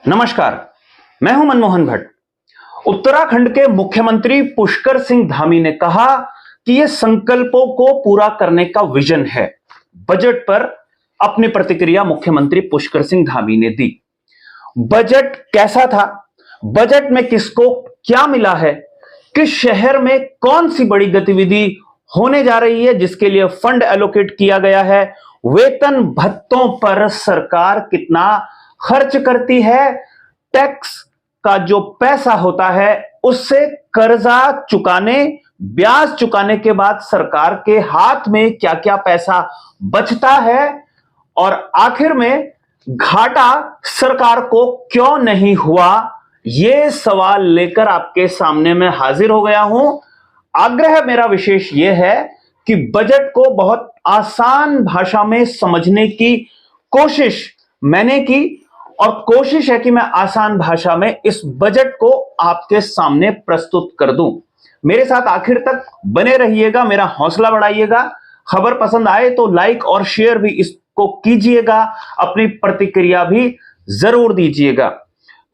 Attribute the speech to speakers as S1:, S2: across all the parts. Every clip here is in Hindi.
S1: नमस्कार, मैं हूं मनमोहन भट्ट। उत्तराखंड के मुख्यमंत्री पुष्कर सिंह धामी ने कहा कि यह संकल्पों को पूरा करने का विजन है। बजट पर अपनी प्रतिक्रिया मुख्यमंत्री पुष्कर सिंह धामी ने दी। बजट कैसा था, बजट में किसको क्या मिला है, किस शहर में कौन सी बड़ी गतिविधि होने जा रही है जिसके लिए फंड एलोकेट किया गया है, वेतन भत्तों पर सरकार कितना खर्च करती है, टैक्स का जो पैसा होता है उससे कर्जा चुकाने, ब्याज चुकाने के बाद सरकार के हाथ में क्या क्या पैसा बचता है और आखिर में घाटा सरकार को क्यों नहीं हुआ, यह सवाल लेकर आपके सामने मैं हाजिर हो गया हूं। आग्रह मेरा विशेष यह है कि बजट को बहुत आसान भाषा में समझने की कोशिश मैंने की और कोशिश है कि मैं आसान भाषा में इस बजट को आपके सामने प्रस्तुत कर दूं। मेरे साथ आखिर तक बने रहिएगा, मेरा हौसला बढ़ाइएगा। खबर पसंद आए तो लाइक और शेयर भी इसको कीजिएगा, अपनी प्रतिक्रिया भी जरूर दीजिएगा।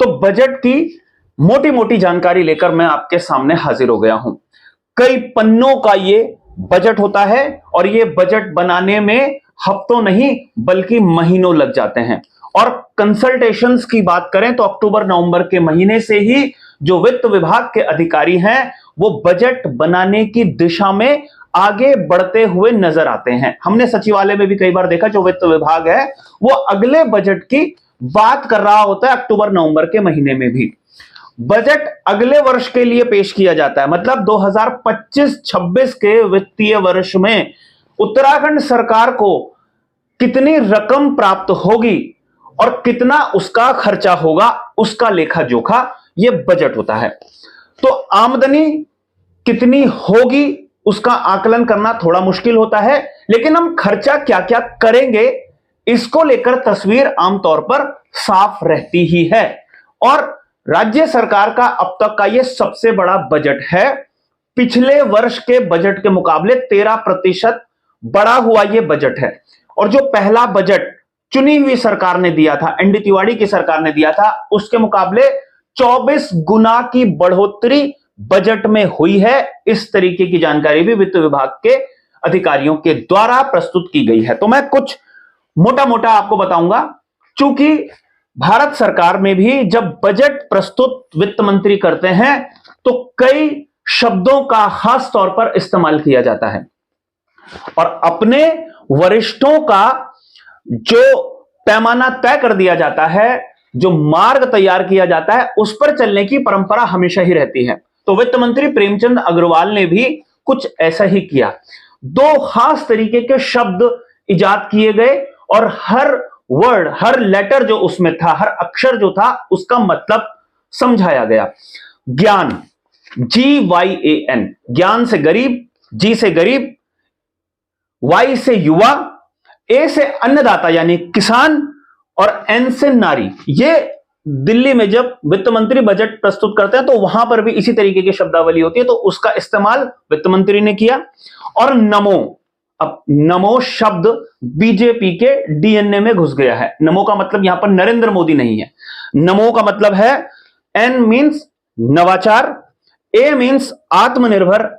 S1: तो बजट की मोटी मोटी जानकारी लेकर मैं आपके सामने हाजिर हो गया हूं। कई पन्नों का ये बजट होता है और ये बजट बनाने में हफ्तों नहीं बल्कि महीनों लग जाते हैं। और कंसल्टेशंस की बात करें तो अक्टूबर नवंबर के महीने से ही जो वित्त विभाग के अधिकारी हैं वो बजट बनाने की दिशा में आगे बढ़ते हुए नजर आते हैं। हमने सचिवालय में भी कई बार देखा, जो वित्त विभाग है वो अगले बजट की बात कर रहा होता है अक्टूबर नवंबर के महीने में भी। बजट अगले वर्ष के लिए पेश किया जाता है, मतलब 2025-26 के वित्तीय वर्ष में उत्तराखंड सरकार को कितनी रकम प्राप्त होगी और कितना उसका खर्चा होगा, उसका लेखा जोखा यह बजट होता है। तो आमदनी कितनी होगी उसका आकलन करना थोड़ा मुश्किल होता है, लेकिन हम खर्चा क्या क्या करेंगे इसको लेकर तस्वीर आमतौर पर साफ रहती ही है। और राज्य सरकार का अब तक का यह सबसे बड़ा बजट है। पिछले वर्ष के बजट के मुकाबले 13% बढ़ा हुआ यह बजट है। और जो पहला बजट चुनी हुई सरकार ने दिया था, एनडी तिवारी की सरकार ने दिया था, उसके मुकाबले 24 गुना की बढ़ोतरी बजट में हुई है। इस तरीके की जानकारी भी वित्त विभाग के अधिकारियों के द्वारा प्रस्तुत की गई है। तो मैं कुछ मोटा मोटा आपको बताऊंगा। चूंकि भारत सरकार में भी जब बजट प्रस्तुत वित्त मंत्री करते हैं तो कई शब्दों का खास तौर पर इस्तेमाल किया जाता है और अपने वरिष्ठों का जो पैमाना तय कर दिया जाता है, जो मार्ग तैयार किया जाता है, उस पर चलने की परंपरा हमेशा ही रहती है। तो वित्त मंत्री प्रेमचंद अग्रवाल ने भी कुछ ऐसा ही किया। दो खास तरीके के शब्द इजाद किए गए और हर वर्ड, हर लेटर जो उसमें था, हर अक्षर जो था, उसका मतलब समझाया गया। ज्ञान, GYAN, ज्ञान से गरीब, जी से गरीब, Y से युवा, ए से अन्नदाता यानी किसान और एन से नारी। ये दिल्ली में जब वित्त मंत्री बजट प्रस्तुत करते हैं तो वहां पर भी इसी तरीके की शब्दावली होती है, तो उसका इस्तेमाल वित्त मंत्री ने किया। और नमो, अब नमो शब्द बीजेपी के डीएनए में घुस गया है। नमो का मतलब यहां पर नरेंद्र मोदी नहीं है। नमो का मतलब है, एन मींस नवाचार, ए मींस आत्मनिर्भर,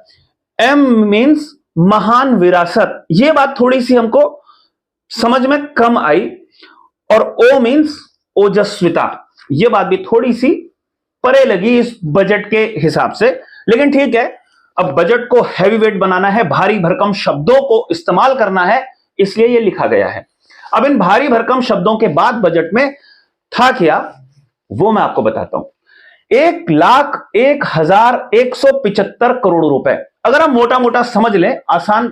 S1: एम मींस महान विरासत। यह बात थोड़ी सी हमको समझ में कम आई। और ओ मींस ओजस्विता, यह बात भी थोड़ी सी परे लगी इस बजट के हिसाब से, लेकिन ठीक है। अब बजट को हैवी वेट बनाना है, भारी भरकम शब्दों को इस्तेमाल करना है, इसलिए यह लिखा गया है। अब इन भारी भरकम शब्दों के बाद बजट में था क्या, वो मैं आपको बताता हूं। 1,01,175 करोड़ रुपए, अगर हम मोटा मोटा समझ लें, आसान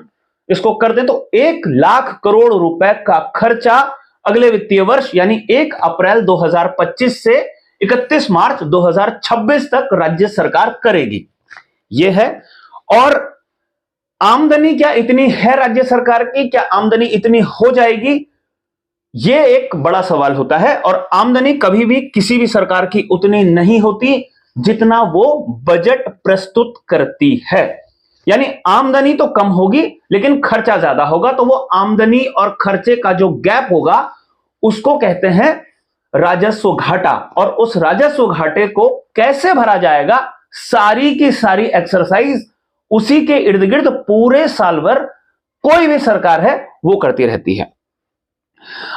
S1: इसको कर दें तो 1,00,000 करोड़ रुपए का खर्चा अगले वित्तीय वर्ष यानी 1 अप्रैल 2025 से 31 मार्च 2026 तक राज्य सरकार करेगी। यह है। और आमदनी क्या इतनी है राज्य सरकार की, क्या आमदनी इतनी हो जाएगी, यह एक बड़ा सवाल होता है। और आमदनी कभी भी किसी भी सरकार की उतनी नहीं होती जितना वो बजट प्रस्तुत करती है। यानी आमदनी तो कम होगी लेकिन खर्चा ज्यादा होगा, तो वो आमदनी और खर्चे का जो गैप होगा उसको कहते हैं राजस्व घाटा, और उस राजस्व घाटे को कैसे भरा जाएगा, सारी की सारी एक्सरसाइज उसी के इर्द गिर्द पूरे साल भर कोई भी सरकार है वो करती रहती है।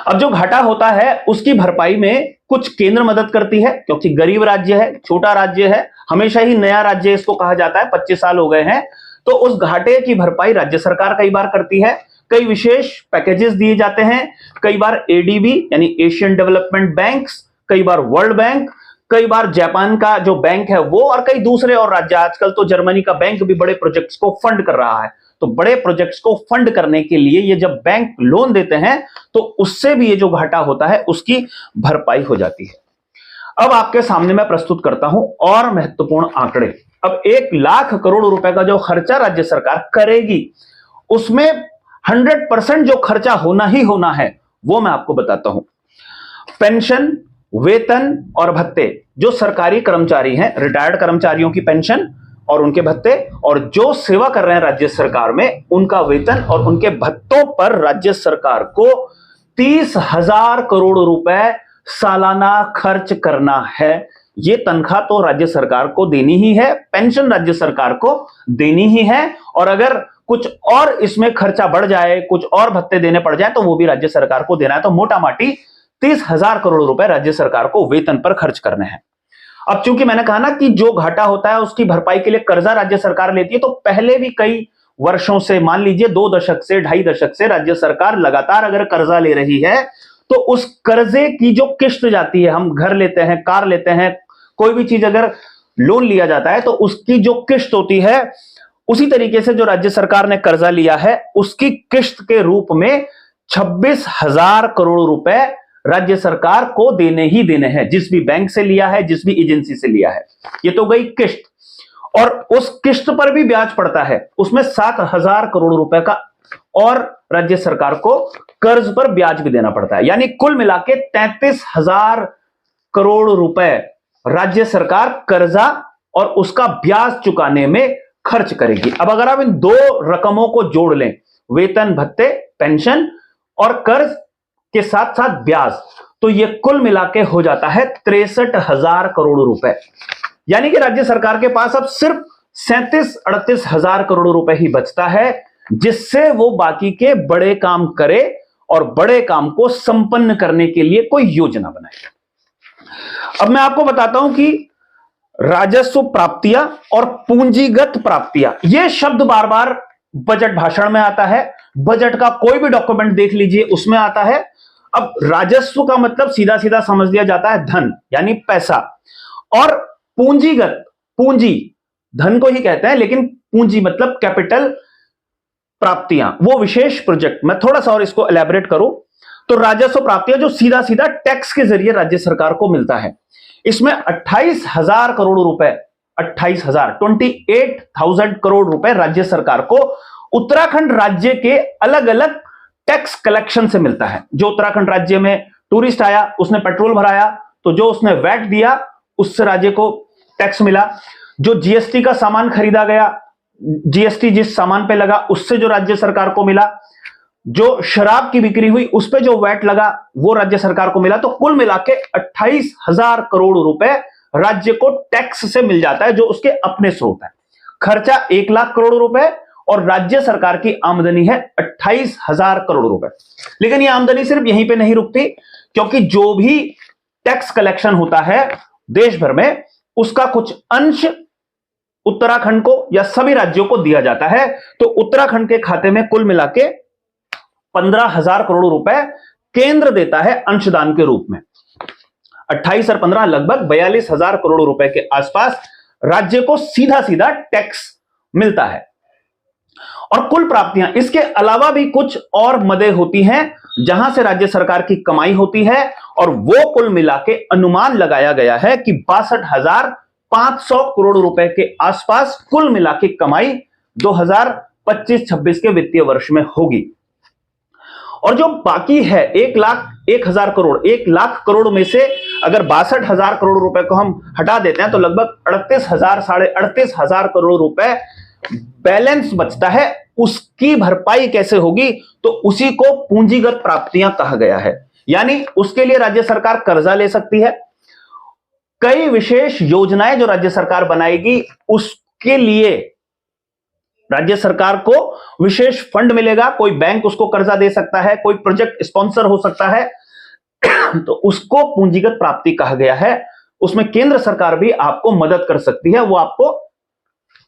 S1: अब जो घाटा होता है उसकी भरपाई में कुछ केंद्र मदद करती है, क्योंकि गरीब राज्य है, छोटा राज्य है, हमेशा ही नया राज्य इसको कहा जाता है, 25 साल हो गए हैं, तो उस घाटे की भरपाई राज्य सरकार कई बार करती है। कई विशेष पैकेजेस दिए जाते हैं, कई बार एडीबी यानी एशियन डेवलपमेंट बैंक्स, कई बार वर्ल्ड बैंक, कई बार जापान का जो बैंक है वो, और कई दूसरे और राज्य, आजकल तो जर्मनी का बैंक भी बड़े प्रोजेक्ट्स को फंड कर रहा है। तो बड़े प्रोजेक्ट्स को फंड करने के लिए ये जब बैंक लोन देते हैं तो उससे भी ये जो घाटा होता है उसकी भरपाई हो जाती है। अब आपके सामने मैं प्रस्तुत करता हूं और महत्वपूर्ण आंकड़े। अब 1 लाख करोड़ रुपए का जो खर्चा राज्य सरकार करेगी उसमें 100% जो खर्चा होना ही होना है वो मैं आपको बताता हूं। पेंशन, वेतन और भत्ते, जो सरकारी कर्मचारी हैं, रिटायर्ड कर्मचारियों की पेंशन और उनके भत्ते, और जो सेवा कर रहे हैं राज्य सरकार में उनका वेतन और उनके भत्तों पर राज्य सरकार को 30,000 करोड़ रुपए सालाना खर्च करना है। ये तनख्वाह तो राज्य सरकार को देनी ही है, पेंशन राज्य सरकार को देनी ही है, और अगर कुछ और इसमें खर्चा बढ़ जाए, कुछ और भत्ते देने पड़ जाए तो वो भी राज्य सरकार को देना है। तो मोटा माटी 30,000 करोड़ रुपए राज्य सरकार को वेतन पर खर्च करने हैं। अब चूंकि मैंने कहा ना कि जो घाटा होता है उसकी भरपाई के लिए कर्जा राज्य सरकार लेती है, तो पहले भी कई वर्षों से, मान लीजिए 2 दशक से, 2.5 दशक से राज्य सरकार लगातार अगर कर्जा ले रही है तो उस कर्जे की जो किस्त जाती है, हम घर लेते हैं, कार लेते हैं, कोई भी चीज अगर लोन लिया जाता है तो उसकी जो किस्त होती है, उसी तरीके से जो राज्य सरकार ने कर्जा लिया है उसकी किस्त के रूप में 26,000 करोड़ रुपए राज्य सरकार को देने ही देने हैं, जिस भी बैंक से लिया है, जिस भी एजेंसी से लिया है। ये तो गई किस्त, और उस किस्त पर भी ब्याज पड़ता है, उसमें 7,000 करोड़ रुपए का और राज्य सरकार को कर्ज पर ब्याज भी देना पड़ता है। यानी कुल मिला के 33,000 करोड़ रुपए राज्य सरकार कर्जा और उसका ब्याज चुकाने में खर्च करेगी। अब अगर आप इन दो रकमों को जोड़ लें, वेतन, भत्ते, पेंशन और कर्ज के साथ साथ ब्याज, तो ये कुल मिला के हो जाता है 63,000 करोड़ रुपए। यानी कि राज्य सरकार के पास अब सिर्फ 37-38 हजार करोड़ रुपए ही बचता है, जिससे वो बाकी के बड़े काम करे और बड़े काम को संपन्न करने के लिए कोई योजना बनाए। अब मैं आपको बताता हूं कि राजस्व प्राप्तियां और पूंजीगत प्राप्तियां, यह शब्द बार बार बजट भाषण में आता है, बजट का कोई भी डॉक्यूमेंट देख लीजिए उसमें आता है। अब राजस्व का मतलब सीधा सीधा समझ लिया जाता है धन यानी पैसा, और पूंजीगत, पूंजी धन को ही कहते हैं लेकिन पूंजी मतलब कैपिटल, प्राप्तियां, वो विशेष प्रोजेक्ट। मैं थोड़ा सा और इसको एलैबोरेट करूं तो राजस्व प्राप्तियां जो सीधा सीधा टैक्स के जरिए राज्य सरकार को मिलता है, इसमें 28,000 करोड़ रुपए, 28,000 करोड़ रुपए राज्य सरकार को उत्तराखंड राज्य के अलग अलग टैक्स कलेक्शन से मिलता है। जो उत्तराखंड राज्य में टूरिस्ट आया, उसने पेट्रोल भराया, तो जो उसने वैट दिया उससे राज्य को टैक्स मिला। जो जीएसटी का सामान खरीदा गया, जीएसटी जिस सामान पे लगा उससे जो राज्य सरकार को मिला, जो शराब की बिक्री हुई उस पे जो वैट लगा वो राज्य सरकार को मिला। तो कुल मिला के 28,000 करोड़ रुपए राज्य को टैक्स से मिल जाता है, जो उसके अपने स्रोत है। खर्चा 1 लाख करोड़ रुपए और राज्य सरकार की आमदनी है 28,000 करोड़ रुपए। लेकिन ये आमदनी सिर्फ यहीं पे नहीं रुकती, क्योंकि जो भी टैक्स कलेक्शन होता है देश भर में, उसका कुछ अंश उत्तराखंड को या सभी राज्यों को दिया जाता है। तो उत्तराखंड के खाते में कुल मिला के 15,000 करोड़ रुपए केंद्र देता है अंशदान के रूप में। 28 और 15 लगभग 42,000 करोड़ रुपए के आसपास राज्य को सीधा सीधा टैक्स मिलता है। और कुल प्राप्तियां, इसके अलावा भी कुछ और मदें होती हैं जहां से राज्य सरकार की कमाई होती है, और वो कुल मिला के अनुमान लगाया गया है कि 62,500 करोड़ रुपए के आसपास कुल मिला के कमाई 2025-26 के वित्तीय वर्ष में होगी। और जो बाकी है 1 लाख करोड़ में से अगर 62,000 करोड़ रुपए को हम हटा देते हैं तो लगभग 38,000 करोड़ रुपए बैलेंस बचता है। उसकी भरपाई कैसे होगी, तो उसी को पूंजीगत प्राप्तियां कहा गया है। यानी उसके लिए राज्य सरकार कर्जा ले सकती है। कई विशेष योजनाएं जो राज्य सरकार बनाएगी उसके लिए राज्य सरकार को विशेष फंड मिलेगा। कोई बैंक उसको कर्जा दे सकता है, कोई प्रोजेक्ट स्पॉन्सर हो सकता है तो उसको पूंजीगत प्राप्ति कहा गया है। उसमें केंद्र सरकार भी आपको मदद कर सकती है, वो आपको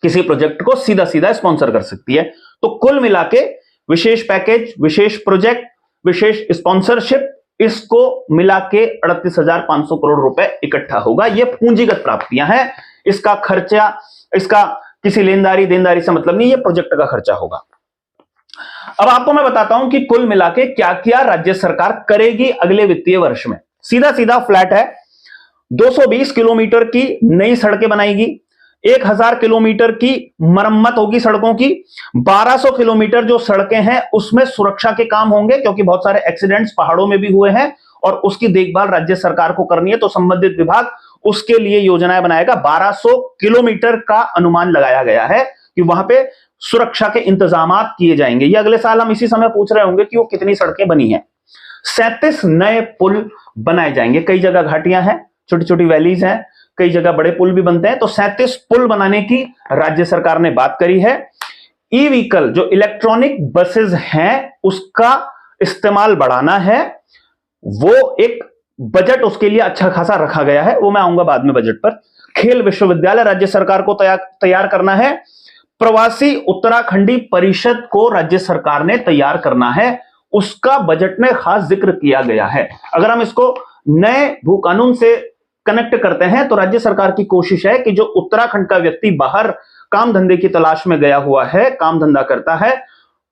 S1: किसी प्रोजेक्ट को सीधा सीधा स्पॉन्सर कर सकती है। तो कुल मिला के विशेष पैकेज, विशेष प्रोजेक्ट, विशेष स्पॉन्सरशिप, इसको मिला के 38,500 करोड़ रुपए इकट्ठा होगा। ये पूंजीगत प्राप्तियां हैं। इसका खर्चा, इसका किसी लेनदारी देनदारी से मतलब नहीं, ये प्रोजेक्ट का खर्चा होगा। अब आपको मैं बताता हूं कि कुल मिला के क्या क्या राज्य सरकार करेगी अगले वित्तीय वर्ष में। सीधा सीधा फ्लैट है। 220 किलोमीटर की नई सड़कें बनाएगी, 1000 किलोमीटर की मरम्मत होगी सड़कों की, 1200 किलोमीटर जो सड़कें हैं उसमें सुरक्षा के काम होंगे क्योंकि बहुत सारे एक्सीडेंट्स पहाड़ों में भी हुए हैं और उसकी देखभाल राज्य सरकार को करनी है, तो संबंधित विभाग उसके लिए योजनाएं बनाएगा। 1200 किलोमीटर का अनुमान लगाया गया है कि वहां पे सुरक्षा के इंतजाम किए जाएंगे। ये अगले साल हम इसी समय पूछ रहे होंगे कि वो कितनी सड़कें बनी हैं। 37 नए पुल बनाए जाएंगे। कई जगह घाटियां हैं, छोटी छोटी वैलीज हैं, कई जगह बड़े पुल भी बनते हैं, तो 37 पुल बनाने की राज्य सरकार ने बात करी है। ई व्हीकल जो इलेक्ट्रॉनिक बसेस हैं उसका इस्तेमाल बढ़ाना है, वो एक बजट उसके लिए अच्छा खासा रखा गया है, वो मैं आऊंगा बाद में बजट पर। खेल विश्वविद्यालय राज्य सरकार को तैयार करना है। प्रवासी उत्तराखंडी परिषद को राज्य सरकार ने तैयार करना है, उसका बजट में खास जिक्र किया गया है। अगर हम इसको नए भू कानून से कनेक्ट करते हैं तो राज्य सरकार की कोशिश है कि जो उत्तराखंड का व्यक्ति बाहर काम धंधे की तलाश में गया हुआ है, काम धंधा करता है,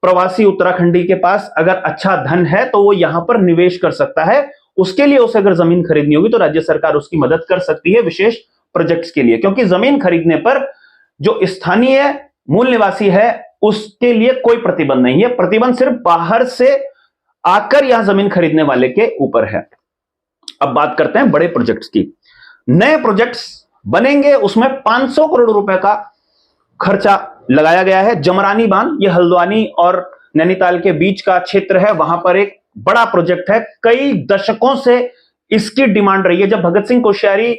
S1: प्रवासी उत्तराखंडी के पास अगर अच्छा धन है तो वो यहां पर निवेश कर सकता है। उसके लिए उसे अगर जमीन खरीदनी होगी तो राज्य सरकार उसकी मदद कर सकती है विशेष प्रोजेक्ट्स के लिए, क्योंकि जमीन खरीदने पर जो स्थानीय मूल निवासी है उसके लिए कोई प्रतिबंध नहीं है। प्रतिबंध सिर्फ बाहर से आकर यहां जमीन खरीदने वाले के ऊपर है। अब बात करते हैं बड़े प्रोजेक्ट्स की। नए प्रोजेक्ट्स बनेंगे, उसमें 500 करोड़ रुपए का खर्चा लगाया गया है। जमरानी बांध, ये हल्द्वानी और नैनीताल के बीच का क्षेत्र है, वहां पर एक बड़ा प्रोजेक्ट है। कई दशकों से इसकी डिमांड रही है। जब भगत सिंह कोश्यारी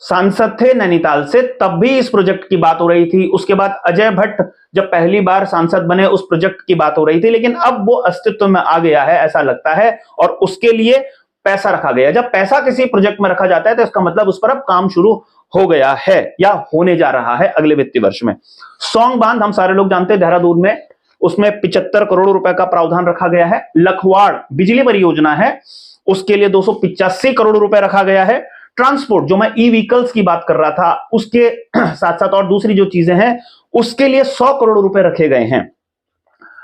S1: सांसद थे नैनीताल से तब भी इस प्रोजेक्ट की बात हो रही थी। उसके बाद अजय भट्ट जब पहली बार सांसद बने उस प्रोजेक्ट की बात हो रही थी, लेकिन अब वो अस्तित्व में आ गया है ऐसा लगता है और उसके लिए पैसा रखा गया। जब पैसा किसी प्रोजेक्ट में रखा जाता है तो इसका मतलब उस पर अब काम शुरू हो गया है या होने जा रहा है अगले वित्तीय वर्ष में। सौंग बांध हम सारे लोग जानते हैं देहरादून में, उसमें 75 करोड़ रुपए का प्रावधान रखा गया है। लखवाड़ बिजली परियोजना है, उसके लिए 285 करोड़ रुपए रखा गया है। ट्रांसपोर्ट, जो मैं ई व्हीकल्स की बात कर रहा था, उसके साथ साथ और दूसरी जो चीजें हैं उसके लिए 100 करोड़ रुपए रखे गए हैं।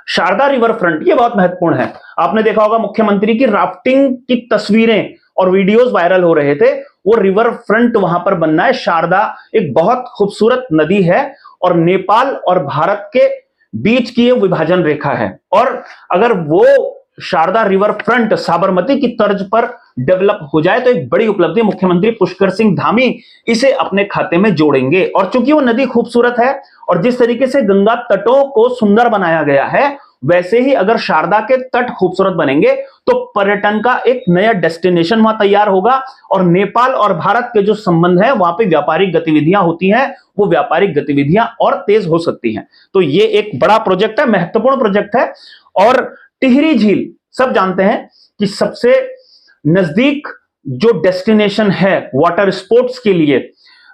S1: शारदा रिवर फ्रंट, ये बहुत महत्वपूर्ण है। आपने देखा होगा मुख्यमंत्री की राफ्टिंग की तस्वीरें और वीडियोस वायरल हो रहे थे, वो रिवर फ्रंट वहां पर बनना है। शारदा एक बहुत खूबसूरत नदी है और नेपाल और भारत के बीच की ये विभाजन रेखा है, और अगर वो शारदा रिवर फ्रंट साबरमती की तर्ज पर डेवलप हो जाए तो एक बड़ी उपलब्धि। मुख्यमंत्री पुष्कर सिंह धामी इसे अपने खाते में जोड़ेंगे। और चूंकि वो नदी खूबसूरत है और जिस तरीके से गंगा तटों को सुंदर बनाया गया है, वैसे ही अगर शारदा के तट खूबसूरत बनेंगे तो पर्यटन का एक नया डेस्टिनेशन वहां तैयार होगा और नेपाल और भारत के जो संबंध है वहां पे व्यापारिक गतिविधियां होती हैं, वो व्यापारिक गतिविधियां और तेज हो सकती हैं। तो ये एक बड़ा प्रोजेक्ट है, महत्वपूर्ण प्रोजेक्ट है। और टिहरी झील, सब जानते हैं कि सबसे नजदीक जो डेस्टिनेशन है वाटर स्पोर्ट्स के लिए,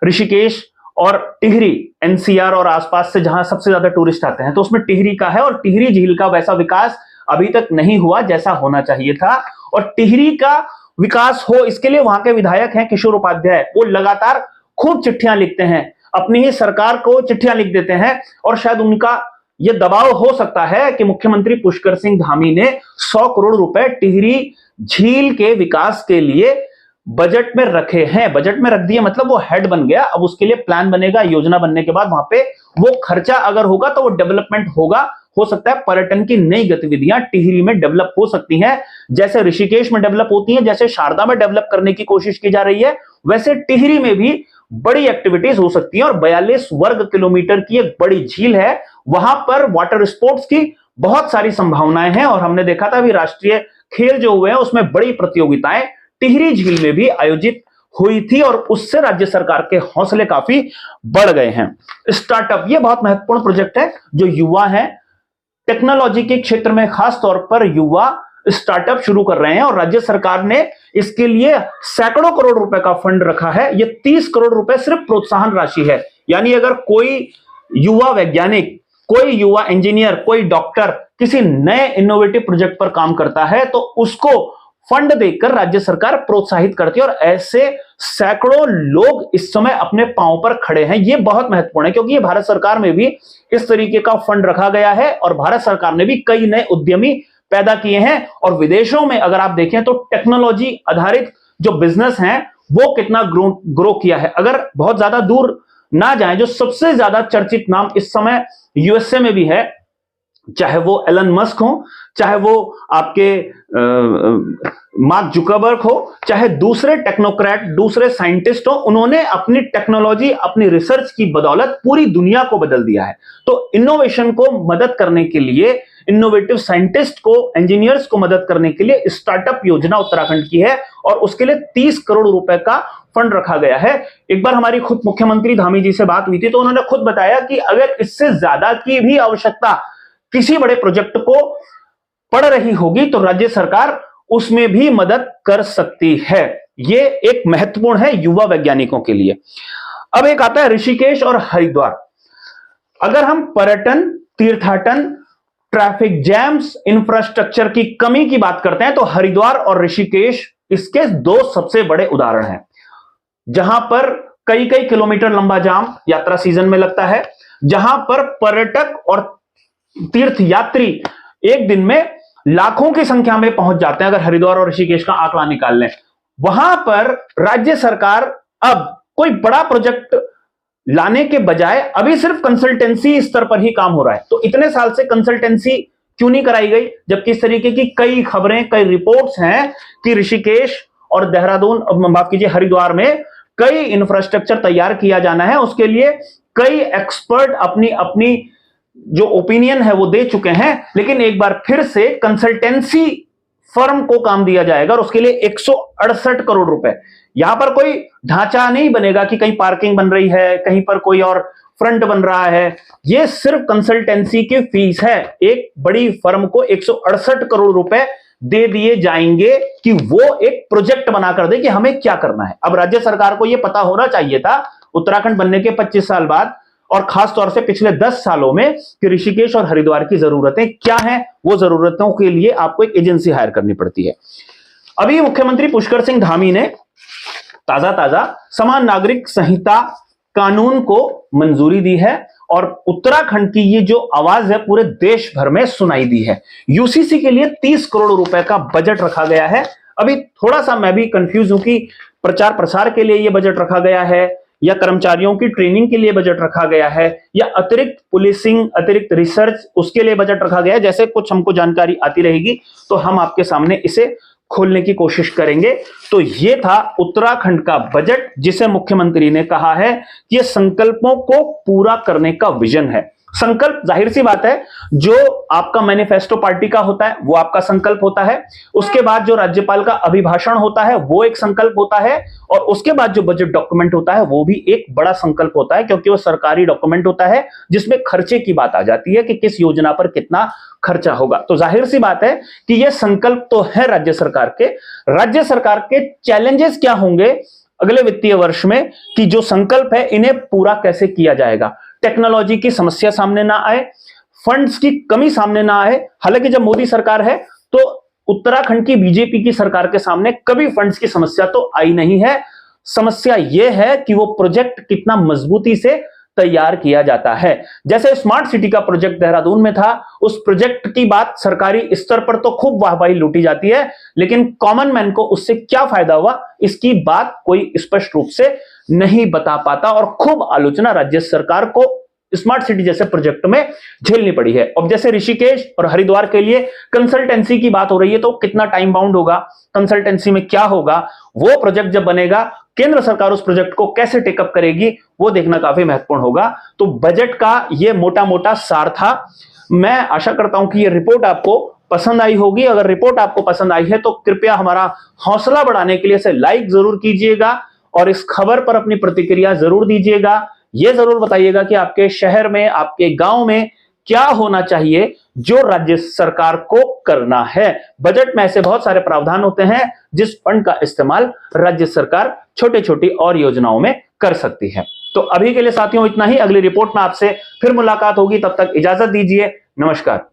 S1: ऋषिकेश और टिहरी एनसीआर और आसपास से जहां सबसे ज्यादा टूरिस्ट आते हैं, तो उसमें टिहरी का है। और टिहरी झील का वैसा विकास अभी तक नहीं हुआ जैसा होना चाहिए था, और टिहरी का विकास हो इसके लिए वहां के विधायक हैं किशोर उपाध्याय, वो लगातार खूब चिट्ठियां लिखते हैं, अपनी ही सरकार को चिट्ठियां लिख देते हैं। और शायद उनका यह दबाव हो सकता है कि मुख्यमंत्री पुष्कर सिंह धामी ने 100 करोड़ रुपए टिहरी झील के विकास के लिए बजट में रखे हैं। बजट में रख दिए मतलब वो हेड बन गया, अब उसके लिए प्लान बनेगा। योजना बनने के बाद वहां पे वो खर्चा अगर होगा तो वो डेवलपमेंट होगा। हो सकता है पर्यटन की नई गतिविधियां टिहरी में डेवलप हो सकती हैं, जैसे ऋषिकेश में डेवलप होती हैं, जैसे शारदा में डेवलप करने की कोशिश की जा रही है, वैसे टिहरी में भी बड़ी एक्टिविटीज हो सकती हैं। और 42 वर्ग किलोमीटर की एक बड़ी झील है, वहां पर वाटर स्पोर्ट्स की बहुत सारी संभावनाएं हैं। और हमने देखा था अभी राष्ट्रीय खेल जो हुए हैं उसमें बड़ी प्रतियोगिताएं टिहरी झील में भी आयोजित हुई थी और उससे राज्य सरकार के हौसले काफी बढ़ गए हैं। स्टार्टअप ये बहुत महत्वपूर्ण प्रोजेक्ट है। जो युवा हैं टेक्नोलॉजी के क्षेत्र में खास तौर पर युवा स्टार्टअप शुरू कर रहे हैं और राज्य सरकार ने इसके लिए सैकड़ों करोड़ रुपए का फंड रखा है। ये 30 करोड़ रुपए सिर्फ प्रोत्साहन राशि है, यानी अगर कोई युवा वैज्ञानिक, कोई युवा इंजीनियर, कोई डॉक्टर किसी नए इनोवेटिव प्रोजेक्ट पर काम करता है तो उसको फंड देकर राज्य सरकार प्रोत्साहित करती है और ऐसे सैकड़ों लोग इस समय अपने पांव पर खड़े हैं। यह बहुत महत्वपूर्ण है क्योंकि ये भारत सरकार में भी इस तरीके का फंड रखा गया है और भारत सरकार ने भी कई नए उद्यमी पैदा किए हैं। और विदेशों में अगर आप देखें तो टेक्नोलॉजी आधारित जो बिजनेस हैं वो कितना ग्रो किया है। अगर बहुत ज्यादा दूर ना जाएं, जो सबसे ज्यादा चर्चित नाम इस समय यूएसए में भी है, चाहे वो एलन मस्क हो, चाहे वो आपके मार्क जुकरबर्ग हो, चाहे दूसरे टेक्नोक्रेट, दूसरे साइंटिस्ट हो, उन्होंने अपनी टेक्नोलॉजी, अपनी रिसर्च की बदौलत पूरी दुनिया को बदल दिया है। तो इनोवेशन को मदद करने के लिए, इनोवेटिव साइंटिस्ट को, इंजीनियर्स को मदद करने के लिए स्टार्टअप योजना उत्तराखंड की है और उसके लिए 30 करोड़ रुपए का फंड रखा गया है। एक बार हमारी खुद मुख्यमंत्री धामी जी से बात हुई थी तो उन्होंने खुद बताया कि अगर इससे ज्यादा की भी आवश्यकता किसी बड़े प्रोजेक्ट को पड़ रही होगी तो राज्य सरकार उसमें भी मदद कर सकती है। यह एक महत्वपूर्ण है युवा वैज्ञानिकों के लिए। अब एक आता है ऋषिकेश और हरिद्वार। अगर हम पर्यटन, तीर्थाटन, ट्रैफिक जैम्स, इंफ्रास्ट्रक्चर की कमी की बात करते हैं तो हरिद्वार और ऋषिकेश इसके दो सबसे बड़े उदाहरण हैं, जहां पर कई कई किलोमीटर लंबा जाम यात्रा सीजन में लगता है, जहां पर पर्यटक और तीर्थ यात्री एक दिन में लाखों की संख्या में पहुंच जाते हैं। अगर हरिद्वार और ऋषिकेश का आंकड़ा निकाल लें, वहां पर राज्य सरकार अब कोई बड़ा प्रोजेक्ट लाने के बजाय अभी सिर्फ कंसल्टेंसी स्तर पर ही काम हो रहा है। तो इतने साल से कंसल्टेंसी क्यों नहीं कराई गई, जबकि इस तरीके की कई खबरें, कई रिपोर्ट्स हैं कि ऋषिकेश और देहरादून, माफ कीजिए, हरिद्वार में कई इंफ्रास्ट्रक्चर तैयार किया जाना है। उसके लिए कई एक्सपर्ट अपनी अपनी जो ओपिनियन है वो दे चुके हैं, लेकिन एक बार फिर से कंसल्टेंसी फर्म को काम दिया जाएगा और उसके लिए 168 करोड़ रुपए। यहां पर कोई ढांचा नहीं बनेगा कि कहीं पार्किंग बन रही है, कहीं पर कोई और फ्रंट बन रहा है। यह सिर्फ कंसल्टेंसी की फीस है। एक बड़ी फर्म को 168 करोड़ रुपए दे दिए जाएंगे कि वो एक प्रोजेक्ट बनाकर दे कि हमें क्या करना है। अब राज्य सरकार को यह पता होना चाहिए था उत्तराखंड बनने के 25 साल बाद और खास तौर से पिछले 10 सालों में कि ऋषिकेश और हरिद्वार की जरूरतें क्या हैं। वो जरूरतों के लिए आपको एक एजेंसी हायर करनी पड़ती है। अभी मुख्यमंत्री पुष्कर सिंह धामी ने ताजा समान नागरिक संहिता कानून को मंजूरी दी है और उत्तराखंड की ये जो आवाज है पूरे देश भर में सुनाई दी है। यूसीसी के लिए 30 करोड़ रुपए का बजट रखा गया है। अभी थोड़ा सा मैं भी कंफ्यूज हूं कि प्रचार प्रसार के लिए यह बजट रखा गया है या कर्मचारियों की ट्रेनिंग के लिए बजट रखा गया है या अतिरिक्त पुलिसिंग, अतिरिक्त रिसर्च, उसके लिए बजट रखा गया है। जैसे कुछ हमको जानकारी आती रहेगी तो हम आपके सामने इसे खोलने की कोशिश करेंगे। तो यह था उत्तराखंड का बजट, जिसे मुख्यमंत्री ने कहा है कि यह संकल्पों को पूरा करने का विजन है। संकल्प जाहिर सी बात है, जो आपका मैनिफेस्टो पार्टी का होता है वो आपका संकल्प होता है। उसके बाद जो राज्यपाल का अभिभाषण होता है वो एक संकल्प होता है और उसके बाद जो बजट डॉक्यूमेंट होता है वो भी एक बड़ा संकल्प होता है, क्योंकि वो सरकारी डॉक्यूमेंट होता है जिसमें खर्चे की बात आ जाती है कि किस योजना पर कितना खर्चा होगा। तो जाहिर सी बात है कि ये संकल्प तो है राज्य सरकार के। राज्य सरकार के चैलेंजेस क्या होंगे अगले वित्तीय वर्ष में कि जो संकल्प है इन्हें पूरा कैसे किया जाएगा। टेक्नोलॉजी की समस्या सामने ना आए, फंड्स की कमी सामने ना आए। हालांकि जब मोदी सरकार है तो उत्तराखंड की बीजेपी की सरकार के सामने कभी फंड्स की समस्या तो आई नहीं है। समस्या यह है कि वो प्रोजेक्ट कितना मजबूती से तैयार किया जाता है। जैसे स्मार्ट सिटी का प्रोजेक्ट देहरादून में था, उस प्रोजेक्ट की बात सरकारी स्तर पर तो खूब वाहवाही लूटी जाती है, लेकिन कॉमन मैन को उससे क्या फायदा हुआ इसकी बात कोई स्पष्ट रूप से नहीं बता पाता और खूब आलोचना राज्य सरकार को स्मार्ट सिटी जैसे प्रोजेक्ट में झेलनी पड़ी है। अब जैसे ऋषिकेश और हरिद्वार के लिए कंसल्टेंसी की बात हो रही है तो कितना टाइम बाउंड होगा, कंसल्टेंसी में क्या होगा, वो प्रोजेक्ट जब बनेगा केंद्र सरकार उस प्रोजेक्ट को कैसे टेकअप करेगी वो देखना काफी महत्वपूर्ण होगा। तो बजट का ये मोटा मोटा सार था। मैं आशा करता हूं कि ये रिपोर्ट आपको पसंद आई होगी। अगर रिपोर्ट आपको पसंद आई है तो कृपया हमारा हौसला बढ़ाने के लिए इसे लाइक जरूर कीजिएगा और इस खबर पर अपनी प्रतिक्रिया जरूर दीजिएगा। यह जरूर बताइएगा कि आपके शहर में, आपके गांव में क्या होना चाहिए जो राज्य सरकार को करना है। बजट में ऐसे बहुत सारे प्रावधान होते हैं जिस फंड का इस्तेमाल राज्य सरकार छोटी छोटी और योजनाओं में कर सकती है। तो अभी के लिए साथियों इतना ही। अगली रिपोर्ट में आपसे फिर मुलाकात होगी, तब तक इजाजत दीजिए। नमस्कार।